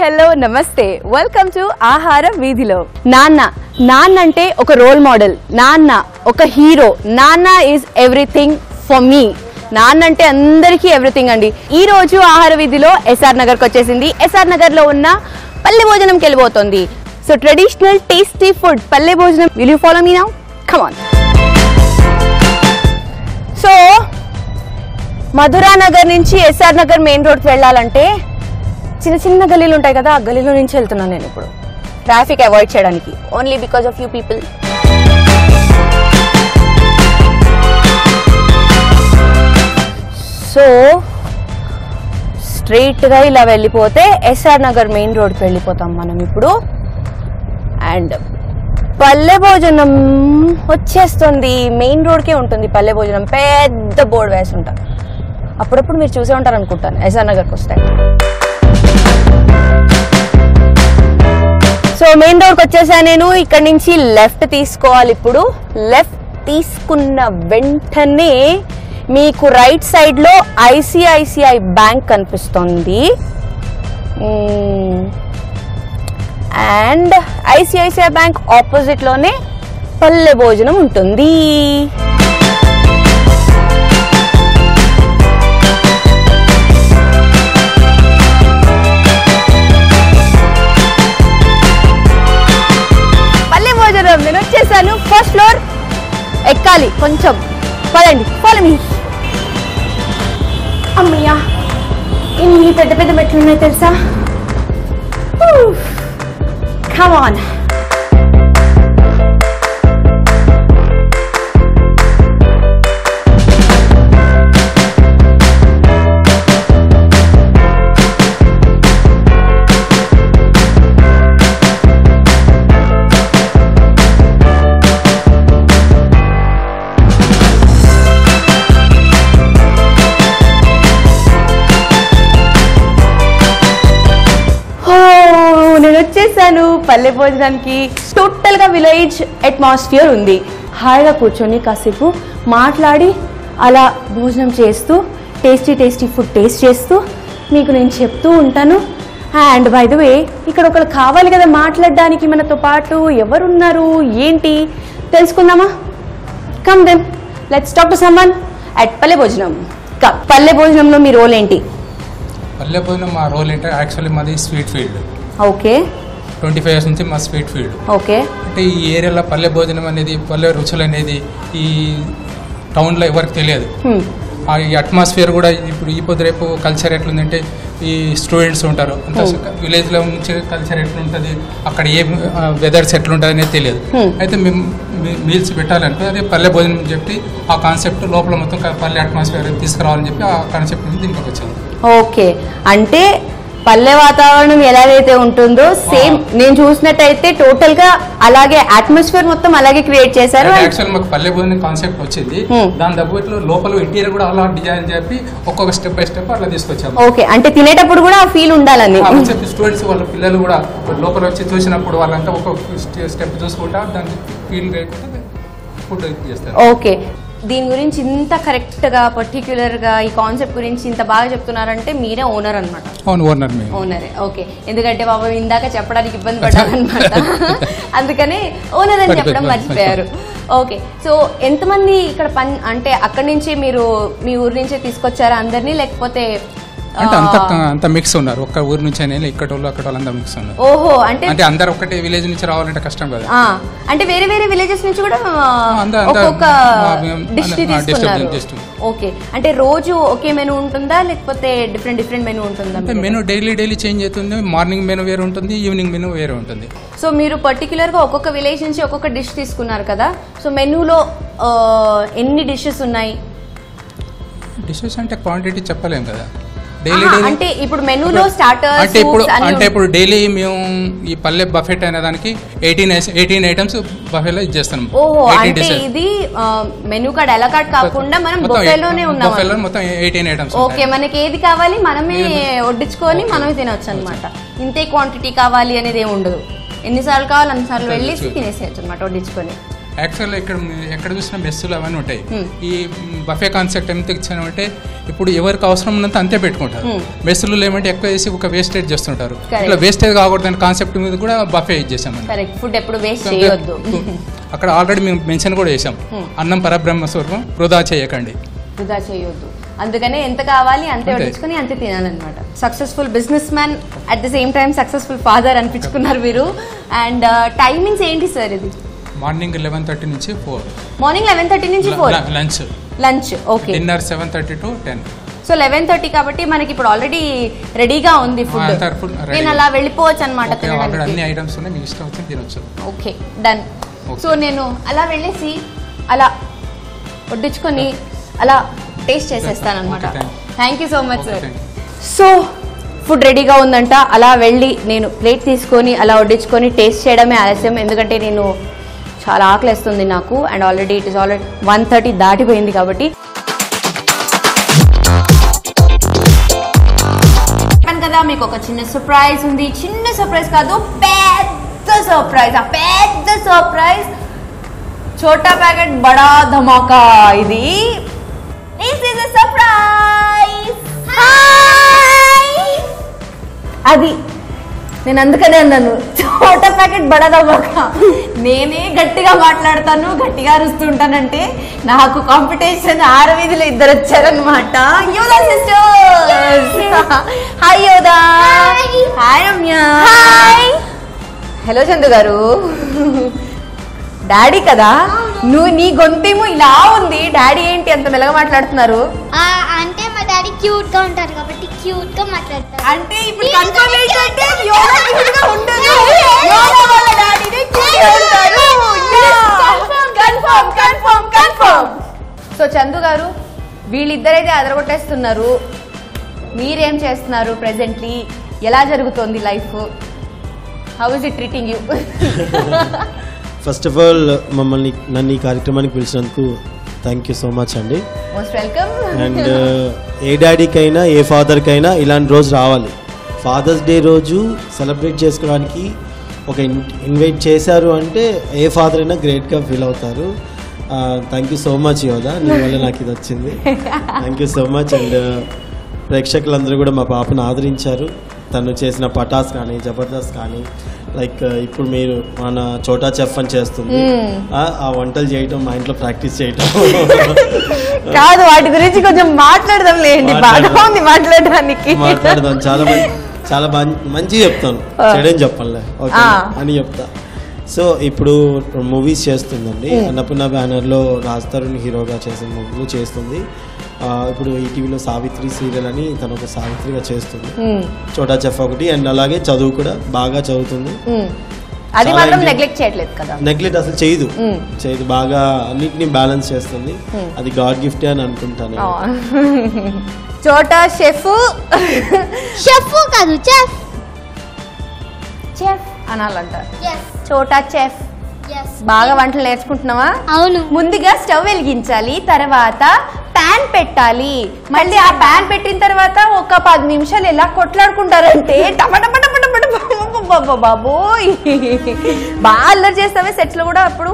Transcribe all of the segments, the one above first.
Hello నమస్తే welcome to ఆహార వీధిలో. నాన్న అంటే ఒక రోల్ మోడల్, నాన్న ఒక హీరో, నాన్న ఈజ్ ఎవ్రీథింగ్ ఫర్ మీ. నాన్న అంటే అందరికీ ఎవ్రీథింగ్ అండి. ఈ రోజు ఆహార వీధిలో ఎస్ఆర్ నగర్కి వచ్చేసింది. ఎస్ఆర్ నగర్ లో ఉన్న పల్లె భోజనంకి వెళ్ళిపోతుంది. So traditional tasty food Palle Bhojanam. Will you follow me now? Come on. So Madhura Nagar నుంచి ఎస్ఆర్ నగర్ మెయిన్ రోడ్కి వెళ్ళాలంటే చిన్న చిన్న గల్లీలు ఉంటాయి కదా, ఆ గల్లీలో నుంచి వెళ్తున్నాను నేను ఇప్పుడు ట్రాఫిక్ అవాయిడ్ చేయడానికి. Only because of you people. So స్ట్రైట్గా ఇలా వెళ్ళిపోతే ఎస్ఆర్ నగర్ మెయిన్ రోడ్కి వెళ్ళిపోతాం మనం ఇప్పుడు. అండ్ పల్లె భోజనం వచ్చేస్తుంది. మెయిన్ రోడ్కే ఉంటుంది పల్లె భోజనం. పెద్ద బోర్డు వేసి ఉంటాం. అప్పుడప్పుడు మీరు చూసే ఉంటారు అనుకుంటాను ఎస్ఆర్ నగర్కి వస్తే. సో మెయిన్ రోడ్కి వచ్చేసా నేను. ఇక్కడ నుంచి లెఫ్ట్ తీసుకోవాలి ఇప్పుడు. లెఫ్ట్ తీసుకున్న వెంటనే మీకు రైట్ సైడ్ లో ఐసిఐసిఐ బ్యాంక్ కనిపిస్తుంది. అండ్ ఐసిఐసిఐ బ్యాంక్ ఆపోజిట్ లోనే పల్లె భోజనం ఉంటుంది. నేను వచ్చేసాను. ఫస్ట్ ఫ్లోర్ ఎక్కాలి కొంచెం. పదండి, ఫాలో మీ. అమ్మయ్యా, ఇన్ని పెద్ద పెద్ద మెట్లు ఉన్నాయి తెలుసా. Come on. నేను వచ్చేసాను పల్లె భోజనానికి. టోటల్ గా విలేజ్ అట్మాస్ఫియర్ ఉంది. హాయిగా కూర్చొని కాసేపు మాట్లాడి అలా భోజనం చేస్తూ టేస్టీ టేస్టీ ఫుడ్ టేస్ట్ చేస్తూ మీకు నేను చెప్తూ ఉంటాను. అండ్ బై ద వే ఇక్కడ ఒకరు కావాలి కదా మాట్లాడడానికి మనతో పాటు. ఎవరున్నారు ఏంటి తెలుసుకుందామా? Come then let's talk to someone at Palle Bhojanam. పల్లె భోజనంలో మీ రోల్ ఏంటి? పల్లె భోజనం మా రోల్ ఏంటంటే యాక్చువల్లీ మాది స్వీట్ ఫీల్డ్. ఓకే. 25 years నుంచి మా స్వీట్ ఫీల్డ్. ఓకే. అంటే ఈ ఏరియాలో పల్లె భోజనం అనేది, పల్లె రుచులు అనేది ఈ టౌన్లో ఎవరికి తెలియదు. ఈ అట్మాస్ఫియర్ కూడా ఇప్పుడు ఈ పొద్దు రేపు కల్చర్ ఎట్లుందంటే ఈ స్టూడెంట్స్ ఉంటారు అంత విలేజ్లో నుంచి కల్చర్ ఎట్లుంటుంది, అక్కడ ఏ వెదర్స్ ఎట్లుంటుంది అనేది తెలియదు. అయితే మేము మీల్స్ పెట్టాలంటే అదే పల్లె భోజనం చెప్పి ఆ కాన్సెప్ట్ లోపల మొత్తం పల్లె అట్మాస్ఫియర్ తీసుకురావాలని చెప్పి ఆ కాన్సెప్ట్ నుంచి దీనికి వచ్చాము. ఓకే. అంటే పల్లె వాతావరణం ఎలాగైతే ఉంటుందో సేమ్ నేను చూసినట్టయితే టోటల్ గా అలాగే అట్మాస్ఫియర్ మొత్తం అలాగే క్రియేట్ చేశారు. యాక్చువల్ మాకు పల్లె భోజనం కాన్సెప్ట్ వచ్చింది. దాని తగ్గట్లు లోపల ఇంటీరియర్ కూడా అలా డిజైన్ చెప్పి ఒక్కొక్క స్టెప్ బై స్టెప్ అట్లా తీసుకొచ్చాము. ఓకే. అంటే తినేటప్పుడు కూడా ఆ ఫీల్ ఉండాలని చెప్పి స్టూడెంట్స్ వాళ్ళ పిల్లలు కూడా లోపల వచ్చి చూసినప్పుడు వాళ్ళంతా ఒక్కొక్క స్టెప్ చూసుకుంటా దాన్ని ఫీల్ ఫుడ్ చేస్తారు. ఓకే. దీని గురించి ఇంత కరెక్ట్ గా పర్టిక్యులర్ గా ఈ కాన్సెప్ట్ గురించి ఇంత బాగా చెప్తున్నారంటే మీరే ఓనర్ అనమాట. ఓనరే. ఓకే. ఎందుకంటే బాబు ఇందాక చెప్పడానికి ఇబ్బంది పడ్డారనమాట. అందుకనే ఓనర్ అని చెప్పడం మర్చిపోయారు. ఓకే. సో ఎంతమంది ఇక్కడ పని అంటే అక్కడి నుంచి మీరు మీ ఊరు నుంచే తీసుకొచ్చారా అందరినీ, లేకపోతే అంటే అంత మిక్స్ ఉన్నారు? ఒక్క ఊరు నుంచి ఇక్కడ వాళ్ళు అక్కడ వాళ్ళు అంతా మిక్స్ ఉన్నారు. ఓహో. అంటే అందరు ఒకటే విలేజ్ నుంచి రావాలంటే కష్టం కదా. అంటే వేరే వేరే విలేజెస్ నుంచి కూడా ఒక్కొక్క డిష్ తీసుకున్నారు. ఓకే. అంటే రోజు ఒకే మెనూ ఉంటుందా, లేకపోతే డిఫరెంట్ డిఫరెంట్ మెనూ ఉంటుందా? మెనూ డైలీ చేంజ్ అవుతుంది. మార్నింగ్ మెనూ వేరే ఉంటుంది, ఈవినింగ్ మెనూ వేరే ఉంటుంది. సో మీరు పర్టికులర్ గా ఒక్కొక్క విలేజ్ నుంచి ఒక్కొక్క డిష్ తీసుకున్నారు కదా. సో మెనూలో ఎన్ని డిషెస్ ఉన్నాయి? డిషెస్ అంటే క్వాంటిటీ చెప్పలేం కదా. అంటే ఇప్పుడు మెనూలో స్టార్టర్స్ అంటే ఇప్పుడు డైలీ మేము ఈ పల్లె బఫెట్ అనే దానికి 18 ఐటమ్స్ బఫెలో ఇచ్చేస్తున్నాం. ఓహో. అంటే ఇది మెనూ కార్డ్ ఎలా కార్డ్ కాకుండా మనం బఫెలోనే ఉన్నాం. బఫెలో మొత్తం 18 ఐటమ్స్. ఓకే. మనకి ఏది కావాలి మనమే వడ్డించుకొని మనమే తినొచ్చు అనమాట. ఇంతే క్వాంటిటీ కావాలి అనేది ఏమి ఉండదు. ఎన్నిసార్లు కావాలి అన్నిసార్లు వెళ్ళి తినేసేయచ్చు అనమాట వడ్డించుకొని. యాక్చువల్గా ఎక్కడ చూసినా మెస్సులు అవన్నీ ఉంటాయి. ఈ బఫే కాన్సెప్ట్ ఎంత ఇచ్చానంటే ఇప్పుడు ఎవరికి అవసరం ఉన్నంత అంతే పెట్టుకుంటారు. మెస్సులు ఏమంటే ఎక్కువ చేసి ఒక వేస్టేజ్ చేస్తుంటారు. ఇట్లా వేస్టేజ్ కాకూడదని కాన్సెప్ట్ మీద కూడా బఫే ఇచ్చేసాం. ఫుడ్ ఎప్పుడు వేస్ట్ చేయొద్దు. అక్కడ ఆల్రెడీ మేము మెన్షన్ కూడా చేసాం, అన్నం పరబ్రహ్మ స్వరూపం, వృధా చేయకండి. వృధా చేయొద్దు. అందుకనే ఎంత కావాలి అంతే వడ్డించుకొని అంతే తినాలన్నమాట. Successful businessman at the same time successful father అనిపించుకున్నారు మీరు. అండ్ టైమింగ్స్ ఏంటి సార్? ఇది మార్నింగ్ 11:30 నుంచి 4. మార్నింగ్ 11:30 నుంచి 4 lunch. Okay. Dinner 7:30 to 10. So 11:30 కాబట్టి మనకి ఇప్పుడు ఆల్రెడీ రెడీగా ఉంది ఫుడ్. నేను అలా వెళ్ళిపోవచ్చు అనమాట. అన్ని ఐటమ్స్ ఉన్నాయి, మీకు ఇష్టం వచ్చింది తినొచ్చు. Okay, done. సో నేను అలా వెళ్ళేసి అలా వడ్డించుకొని అలా టేస్ట్ చేసేస్తాను అనమాట. Thank you so much sir. So food రెడీగా ఉందంట. అలా వెళ్ళి నేను ప్లేట్ తీసుకొని అలా వడ్డించుకొని టేస్ట్ చేయడమే ఆలస్యం, ఎందుకంటే నేను చాలా ఆకలిస్తుంది నాకు. And already it is already 1:30 దాటిపోయింది కాబట్టి. కదా మీకు ఒక చిన్న సర్ప్రైజ్ ఉంది. చిన్న సర్ప్రైజ్ కాదు, పెద్ద సర్ప్రైజ్. ఆ పెద్ద సర్ప్రైజ్ చోటా ప్యాకెట్ బడా ధమాకా. ఇది దిస్ ఇస్ ఎ సర్ప్రైజ్. అది నేను అందుకనే అన్నాను చోటా ప్యాకెట్ బడా ధమాకా. నేనే గట్టిగా మాట్లాడతాను, గట్టిగా అరుస్తుంటానంటే నాకు కాంపిటీషన్ 6 వీధిలో 2 వచ్చారనమాట. Yodha sisters. Hi Yodha. Hi Ramya. Hello Chandu గారు. డాడీ కదా నువ్వు, నీ గొంతేమో ఇలా ఉంది, డాడీ ఏంటి అంత మెల్లగా మాట్లాడుతున్నారు? అంటే మా డాడీ క్యూట్ గా ఉంటారు కాబట్టి క్యూట్ గా మాట్లాడతారు. అంటే ఇప్పుడు కన్ఫర్మేషన్ అంటే యోదా క్యూట్ గా ఉండదు, యోదా వాళ్ళ డాడీనే క్యూట్ గా ఉంటారు. కన్ఫర్మ్. సో చందు గారు, వీళ్ళిద్దరైతే అదరగొట్టేస్తున్నారు. మీరేం చేస్తున్నారు ప్రెజెంట్లీ? ఎలా జరుగుతోంది life? How is it treating you? First of all నన్ను ఈ కార్యక్రమానికి పిలిచినందుకు థ్యాంక్ యూ సో మచ్ అండి. Most welcome. అండ్ ఏ డాడీకైనా ఏ ఫాదర్కైనా ఇలాంటి రోజు రావాలి. ఫాదర్స్ డే రోజు సెలబ్రేట్ చేసుకోవడానికి ఒక ఇన్వైట్ చేశారు అంటే ఏ ఫాదర్ అయినా గ్రేట్గా ఫీల్ అవుతారు. Thank you so much Yodha, నీ వల్ల నాకు ఇది వచ్చింది. Thank you so much. And ప్రేక్షకులందరూ కూడా మా పాపను ఆదరించారు. తను చేసిన పటాస్ కానీ జబర్దస్త్ కానీ, లైక్ ఇప్పుడు మీరు మన చోటా చెఫ్ అని చేస్తుంది, ఆ వంటలు చేయటం, మా ఇంట్లో ప్రాక్టీస్ చేయటం కాదు, వాటి గురించి కొంచెం మాట్లాడదాం లేండి. మాట్లాడడానికి మాట్లాడదాం. చాలా మంచిగా చెప్తాను, చెడని చెప్పాలే ఓకే అని చెప్తా. సో ఇప్పుడు మూవీస్ చేస్తుందండి. అన్నపూర్ణ బ్యానర్లో రాజ్ తరుణ్ హీరోగా చేసిన మూవీలు చేస్తుంది. ఇప్పుడు ఈటీవీలో సావిత్రి సీరియల్ అని తను ఒక సావిత్రిగా చేస్తుంది, చోటా చెఫ్ ఒకటి. అండ్ అలాగే చదువు కూడా బాగా చదువుతుంది. అది మాత్రం నెగ్లెక్ట్ చేయట్లేదు కదా? నెగ్లెక్ట్ అసలు చేయదు, బాగా అన్నిటిని బ్యాలెన్స్ చేస్తుంది. అది గాడ్ గిఫ్ట్ అని అనుకుంటాను. చోటా షెఫ్ కాదు, చెఫ్ అనాలంట. చోటా చెఫ్. బాగా వంటలు నేర్చుకుంటున్నావా? అవును. ముందుగా స్టవ్ వెలిగించాలి, తర్వాత ప్యాన్ పెట్టాలి. మళ్ళీ ఆ ప్యాన్ పెట్టిన తర్వాత ఒక 10 నిమిషాలు ఎలా కొట్లాడుకుంటారంటే బాబోయ్, బాగా అల్లరి చేస్తావే సెట్స్ లో కూడా అప్పుడు.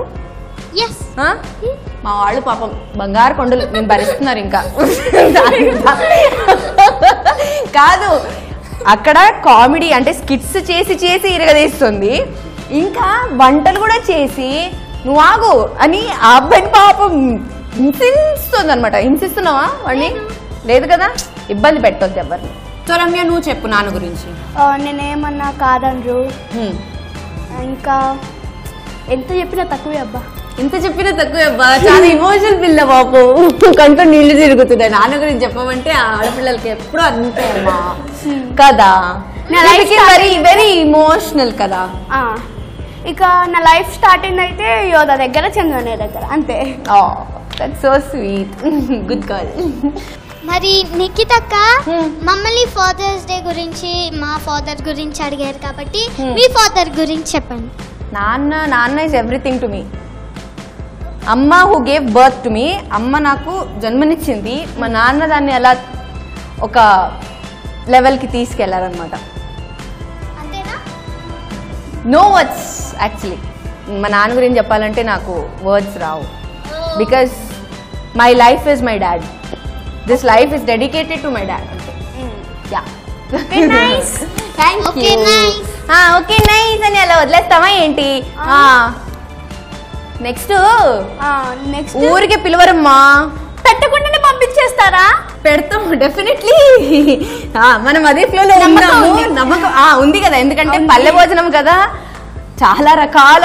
మా వాళ్ళు పాపం బంగారు కొండలు నేను భరిస్తున్నారు. ఇంకా కాదు, అక్కడ కామెడీ అంటే స్కిట్స్ చేసి ఇరగదీస్తుంది. ఇంకా వంటలు కూడా చేసి నువ్వు ఆగు అని ఆ అబ్బాయిని పాపం హింసిస్తుంది అనమాట. హింసిస్తున్నావా వాడిని? లేదు కదా, ఇబ్బంది పెట్టొద్దు ఎవరిని. సో రమ్య, నువ్వు చెప్పు నాన్న గురించి. నేనేమన్నా కాదనరు. ఇంకా ఎంత చెప్పినా తక్కువే అబ్బా. చాలా ఎమోషనల్ పిల్ల బాబు, కంట్లో నీళ్లు తిరుగుతున్నాయి. నాన్న గురించి చెప్పమంటే ఆడపిల్లలకి ఎప్పుడు అంతే అమ్మా కదా. వెరీ ఇమోషనల్ కదా. ఇక నా లైఫ్ స్టార్ట్ అయింది అయితే యోధా దగ్గర, చందన దగ్గర, అంతే. That's so sweet, good girl. మరి నిఖితక్క మమ్మల్ని ఫాదర్స్ డే గురించి, మా ఫాదర్ గురించి అడిగారు కాబట్టి మీ ఫాదర్ గురించి చెప్పండి. నాన్న ఇస్ ఎవ్రీథింగ్ టు మీ. అమ్మ who gave birth to me. అమ్మ నాకు జన్మనిచ్చింది. మా నాన్న దాన్ని అలా ఒక లెవెల్కి తీసుకెళ్లారనమాట. No words actually. మా నాన్న గురించి చెప్పాలంటే నాకు words Rao because my life is my dad. This life is dedicated to my dad. Yeah nice thank you. Okay nice అని అలా వదిలేస్తావా ఏంటి? నెక్స్ట్ ఊరికి పిలవరమ్మా. పెట్టకుండానే పంపించేస్తారా? పెడతాం డెఫినెట్లీ. మనం అదే ఫ్లోలో ఉన్నాము. నమ్మకం ఉంది కదా, ఎందుకంటే పల్లె భోజనం కదా, చాలా రకాల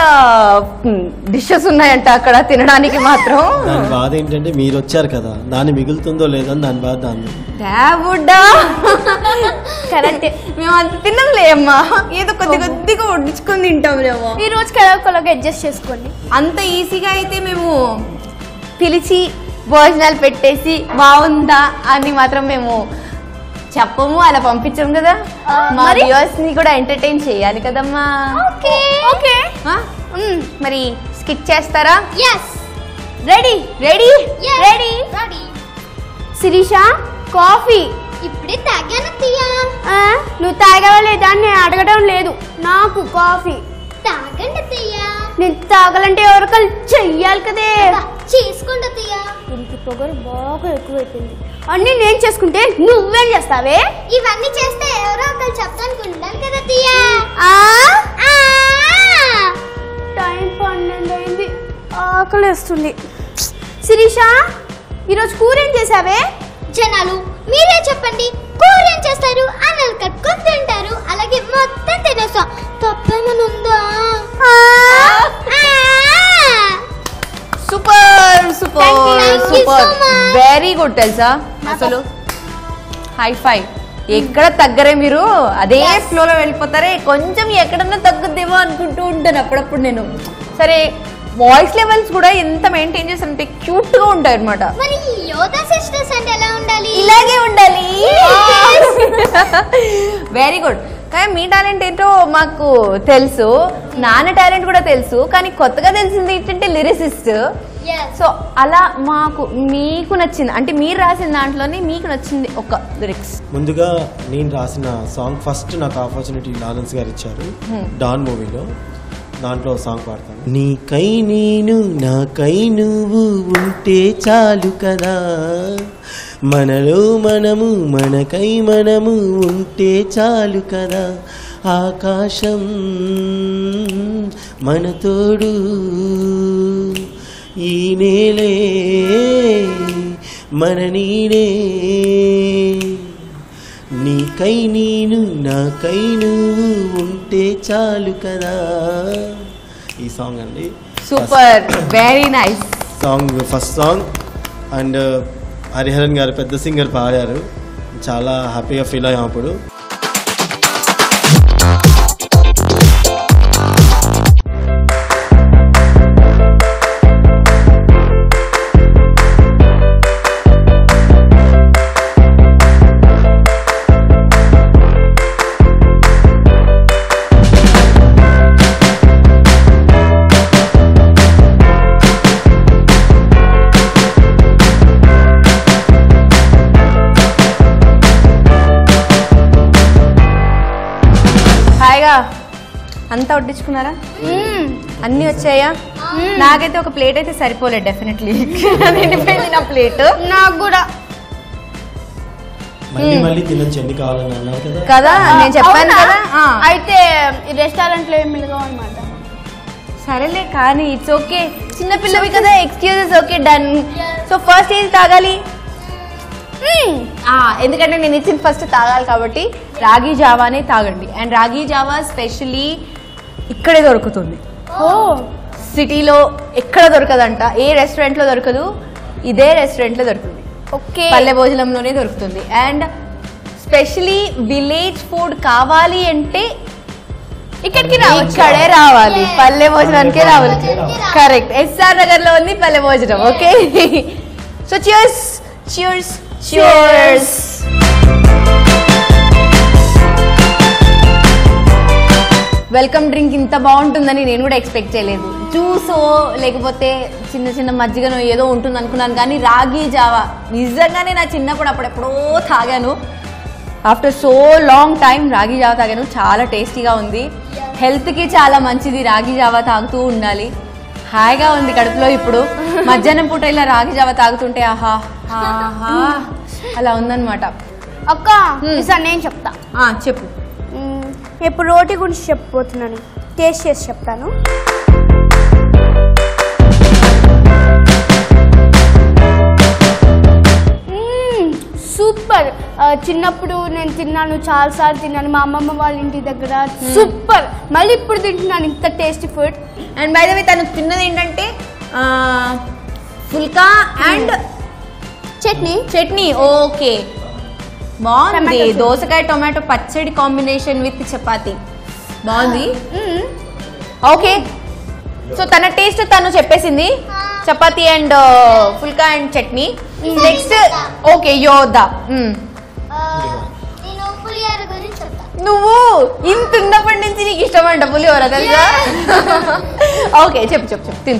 డిషెస్ ఉన్నాయంట అక్కడ తినడానికి. మాత్రం దాని బాధ ఏంటంటే మీరు వచ్చారు కదా, దాన్ని మిగులుతుందో లేదని దాని బాధ. దాన్ని కరెక్ట్, మేము అంత తినలే అమ్మా, ఏదో కొద్దిగా వడ్డించుకొని తింటాంలేమో. ఈ రోజు కలవకొలగా అడ్జస్ట్ చేసుకోండి. అంత ఈజీగా అయితే మేము పిలిచి భోజనాలు పెట్టేసి బాగుందా అని మాత్రం మేము చెప్పము, అలా పంపించాం కదా. మా వ్యూవర్స్ ని కూడా ఎంటర్టైన్ చేయాలి కదమ్మా. ఓకే మరి స్కిట్ చేస్తారా? Ready ready ready. Shirisha coffee ఇప్పుడే తాగాను తీయా. నువ్వు తాగావా లేదా అని నేను అడగడం లేదు, నాకు కాఫీ తాగండి తీయా. నేను తాగాలంటే ఎవరికల్ చెయ్యాలి కదే. చేసుకోండి తీయా. ఇంటి పొగరు బాగా ఎక్కువైపోయింది. అన్నీ నేను చేసుకుంటే నువ్వేం చేస్తావే? ఇవన్నీ చేస్తే ఎవరో ఒకరు చెప్తాను ఉండాలి కదా తీయా. టైం 12 అయింది, ఆకలేస్తుంది. శిరీష ఈరోజు కూర ఏం చేసావే? జనాలు మీరే చెప్పండి, కూర ఏం చేస్తారు? అన్నలు కట్టుకొని తింటారు, అలాగే మొత్తం తినేస్తాం. తప్పేమైనా ఉందా? Super super Thank you super, so much. Very good. తెలుసా అసలు హై ఫై. ఎక్కడ తగ్గరే మీరు, అదే ఫ్లోలో వెళ్ళిపోతారే. కొంచెం ఎక్కడన్నా తగ్గుద్దేమో అనుకుంటూ ఉంటాను అప్పుడప్పుడు నేను. సరే, వాయిస్ లెవెల్స్ కూడా ఎంత మెయింటైన్ చేస్తారంటే క్యూట్ గా ఉంటాయి అనమాట. మరి యోగా సిస్టర్స్ అంటే ఎలా ఉండాలి? ఇలాగే ఉండాలి. Very good. కానీ మీ టాలెంట్ ఏంటో మాకు తెలుసు, నాన్న టాలెంట్ కూడా తెలుసు, కానీ కొత్తగా తెలిసింది ఏంటంటే లిరిసిస్ట్. సో అలా మాకు మీకు నచ్చింది అంటే మీరు రాసిన దాంట్లోనే మీకు నచ్చింది ఒక లిరిక్స్. ముందుగా నేను రాసిన సాంగ్ ఫస్ట్ నాకు ఆపర్చునిటీ లారెన్స్ గారు ఇచ్చారు డాన్ మూవీలో. దాంట్లో సాంగ్ పాడతాను. నీకై నేను నాకై నువ్వు ఉంటే చాలు కదా, మనలో మనము మనకై మనము ఉంటే చాలు కదా, ఆకాశం మన తోడు ఈ నేలే మన నీడే, నీకై నేను నాకై నువ్వు ఉంటే చాలు కదా. ఈ సాంగ్ అండి. Super, very nice song, first song. And Hariharan గారు పెద్ద సింగర్ పాడారు, చాలా హ్యాపీగా ఫీల్ అయ్యాం అప్పుడు. అంతా వడ్డించుకున్నారా? అన్ని వచ్చాయా? నాకైతే ఒక ప్లేట్ అయితే సరిపోలేదు డెఫినెట్లీ. నిండిపోయింది నా ప్లేట్. నాకు కూడా మళ్ళీ తినొచ్చు, ఎన్ని కావాలని అన్నారు కదా, నేను చెప్పాను కదా. అయితే రెస్టారెంట్ లో ఏమి అనమాట. సరేలే కానీ ఇట్స్ ఓకే, చిన్నపిల్లవి కదా, excuses okay, done. So first ఏది తాగాలి? ఎందుకంటే నేను ఇచ్చిన ఫస్ట్ తాగాలి కాబట్టి రాగి జావానే తాగండి. అండ్ రాగి జావా స్పెషలీ ఇక్కడే దొరుకుతుంది, సిటీలో ఎక్కడ దొరకదంట, ఏ రెస్టారెంట్ లో దొరకదు, ఇదే రెస్టారెంట్ లో దొరుకుతుంది. ఓకే, పల్లె భోజనంలోనే దొరుకుతుంది. అండ్ స్పెషలీ విలేజ్ ఫుడ్ కావాలి అంటే ఇక్కడికి ఇక్కడే రావాలి, పల్లె భోజనానికే రావాలి. కరెక్ట్, ఎస్ఆర్ నగర్ లో ఉంది పల్లె భోజనం. Okay, so cheers cheers cheers. Welcome drink ఇంత బాగుంటుందని నేను కూడా ఎక్స్పెక్ట్ చేయలేదు. జ్యూసో లేకపోతే చిన్న చిన్న మజ్జిగనో ఏదో ఉంటుంది అనుకున్నాను, కానీ రాగి జావా నిజంగానే నా చిన్నప్పుడు అప్పుడెప్పుడో తాగాను. ఆఫ్టర్ సో లాంగ్ టైం రాగి జావా తాగాను, చాలా టేస్టీగా ఉంది. హెల్త్కి చాలా మంచిది, రాగి జావా తాగుతూ ఉండాలి. హాయిగా ఉంది కడుపులో ఇప్పుడు. మధ్యాహ్నం పూట ఇలా రాగి జావా తాగుతుంటే ఆహా ఆహా అలా ఉందన్నమాట. అక్క ఈసారి నేను చెప్తా. చెప్పు. ఇప్పుడు రోటీ గురించి చెప్పబోతున్నాను, టేస్ట్ చేసి చెప్తాను. సూపర్. చిన్నప్పుడు నేను తిన్నాను, చాలాసార్లు తిన్నాను మా అమ్మమ్మ వాళ్ళ ఇంటి దగ్గర. సూపర్. మళ్ళీ ఇప్పుడు తింటున్నాను ఇంత tasty food. And by the way తను తిన్నది ఏంటంటే ఫుల్కా అండ్ చట్నీ. ఓకే, బాగుంది. దోసకాయ టొమాటో పచ్చడి కాంబినేషన్ విత్ చపాతి బాగుంది. ఓకే, సో తన టేస్ట్ తను చెప్పేసింది, chapati and phulka and chutney. Next okay యోధా, నువ్వు ఇంత ఉన్నప్పటి నుంచి నీకు ఇష్టమంట పులిహోర తెలుసా? ఓకే చెప్పు తిను.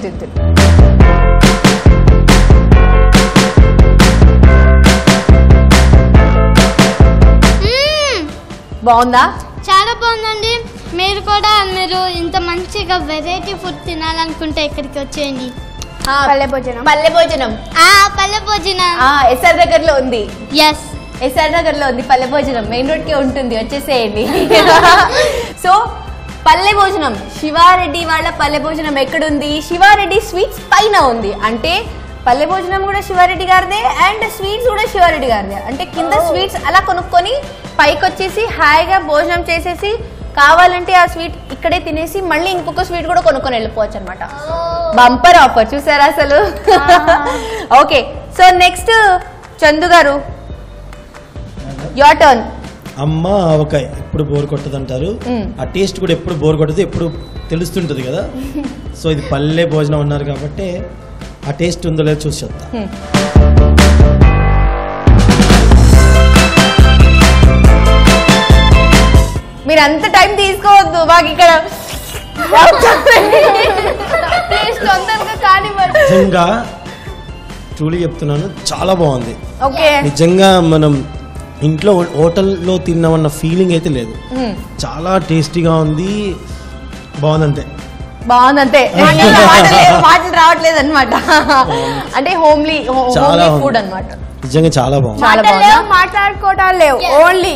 బాగుందా? చాలా బాగుందండి. మీరు ఇంత మంచిగా వెరైటీ ఫుడ్ తినాలనుకుంటే ఇక్కడికి వచ్చేయండి. పల్లె భోజనం. పల్లె భోజనం ఎస్ఆర్ దగ్గరలో ఉంది. ఎస్, ఎస్ఆర్ నగర్లో ఉంది పల్లె భోజనం. మెయిన్ రోడ్ కి ఉంటుంది, వచ్చేసేయండి. సో పల్లె భోజనం, శివారెడ్డి వాళ్ళ పల్లె భోజనం ఎక్కడుంది? శివారెడ్డి స్వీట్స్ పైన ఉంది. అంటే పల్లె భోజనం కూడా శివారెడ్డి గారిదే అండ్ స్వీట్స్ కూడా శివారెడ్డి గారిదే. అంటే కింద స్వీట్స్ అలా కొనుక్కొని పైకి వచ్చేసి హాయిగా భోజనం చేసేసి కావాలంటే ఆ స్వీట్ ఇక్కడే తినేసి మళ్ళీ ఇంకొక స్వీట్ కూడా కొనుక్కొని వెళ్ళిపోవచ్చు అనమాట. బంపర్ ఆఫర్ చూసారా అసలు? ఓకే, సో నెక్స్ట్ చందు గారు, యువర్ టర్న్. అమ్మ ఆవకాయ ఎప్పుడు బోర్ కొట్టదు అంటారు. ఆ టేస్ట్ కూడా ఎప్పుడు బోర్ కొట్టదు, ఎప్పుడు తెలుస్తుంటుంది కదా. సో ఇది పల్లె భోజనం అన్నారు కాబట్టి ఆ టేస్ట్ ఉందో లేదో చూసి చెప్తా. మీరు అంత టైం తీసుకోవద్దు, మాకు ఇక్కడ నిజంగా ట్రూలీ చెప్తున్నాను, చాలా బాగుంది. ఓకే, నిజంగా మనం ఇంట్లో హోటల్లో తిన్నామన్న ఫీలింగ్ అయితే లేదు. చాలా టేస్టీగా ఉంది, బాగుందంతే. మాటలు రావట్లేదు అనమాట. అంటే హోమ్లీ ఫుడ్ అనమాట. నిజంగా చాలా బాగుంది. మాట్లాడుకోవటాలు లేవు, ఓన్లీ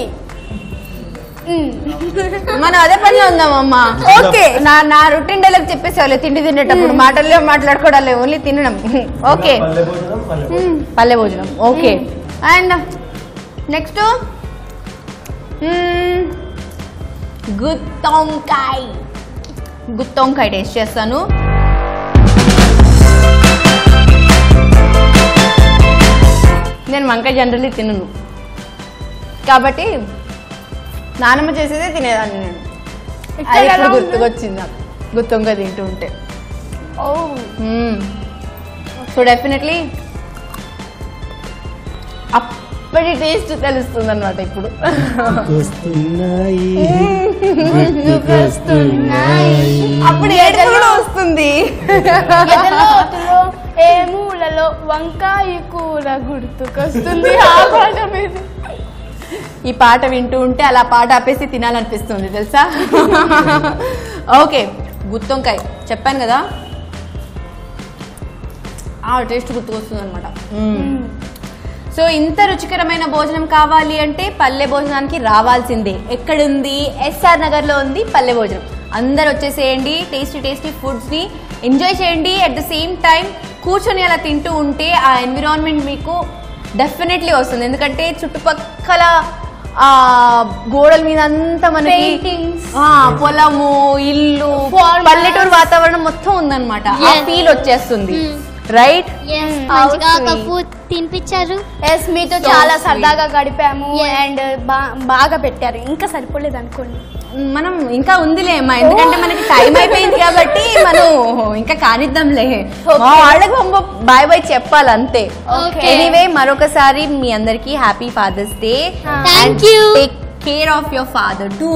మనం అదే పనిలో ఉందామమ్మా. ఓకే, నా రొటీన్ డైలాగ్ చెప్పేసేవాళ్ళు తిండి తినేటప్పుడు. మాటల్లో మాట్లాడుకోవడాలి, ఓన్లీ తినడం. ఓకే, పల్లె భోజనం. ఓకే, అండ్ నెక్స్ట్ గుత్తొంకాయ టేస్ట్ చేస్తాను. నేను వంకాయ జనరల్లీ తినను కాబట్టి నానమ్మ చేసేదే తినేదాన్ని నేను. అది ఇప్పుడు గుర్తుకొచ్చింది నాకు గుత్తొంకాయ తింటూ ఉంటే. సో డెఫినెట్లీ అప్పటి టేస్ట్ తెలుస్తుంది అనమాట ఇప్పుడు. అప్పుడు ఏడుపు కూడా వస్తుంది. ఏ మూలలో వంకాయ కూర గుర్తుకొస్తుంది. ఆ పాట మీద ఈ పాట వింటూ ఉంటే అలా పాట ఆపేసి తినాలనిపిస్తుంది తెలుసా. ఓకే, గుత్తొంకాయ చెప్పాను కదా, ఆ టేస్ట్ గుర్తుకొస్తుంది అనమాట. సో ఇంత రుచికరమైన భోజనం కావాలి అంటే పల్లె భోజనానికి రావాల్సిందే. ఎక్కడుంది? ఎస్ఆర్ నగర్లో ఉంది పల్లె భోజనం. అందరు వచ్చేసేయండి, టేస్టీ ఫుడ్స్ని ఎంజాయ్ చేయండి. అట్ ద సేమ్ టైం కూర్చొని అలా తింటూ ఉంటే ఆ ఎన్విరాన్మెంట్ మీకు డెఫినెట్లీ వస్తుంది. ఎందుకంటే చుట్టుపక్కల ఆ గోడల మీద అంతా మనకి పొలము, ఇల్లు, పల్లెటూరు వాతావరణం మొత్తం ఉందన్నమాట. ఆ ఫీల్ వచ్చేస్తుంది. రైట్, తినిపించారు. ఎస్, మీతో చాలా సరదాగా గడిపాము అండ్ బాగా పెట్టారు. ఇంకా సరిపోలేదు అనుకోండి, మనం ఇంకా ఉందిలే అమ్మా, ఎందుకంటే మనకి టైం అయిపోయింది కాబట్టి మనం ఇంకా కానిద్దాంలే. వాళ్ళకి బాయ్ బాయ్ చెప్పాలి అంతే. ఎనీవే, మరొకసారి మీ అందరికి happy father's day. Take care of your father too.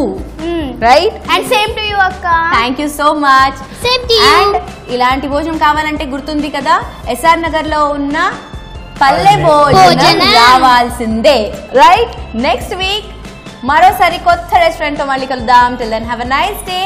Right, and same to you అక్క. Thank you so much. Same to you. And ఇలాంటి భోజనం కావాలంటే గుర్తుంది కదా, ఎస్ఆర్ నగర్ లో ఉన్న పల్లె భోజనం రావాల్సిందే. రైట్, నెక్స్ట్ వీక్ మరోసారి కొత్త రెస్టారెంట్ తో మళ్ళీ కలుద్దాం. Till then have a nice day.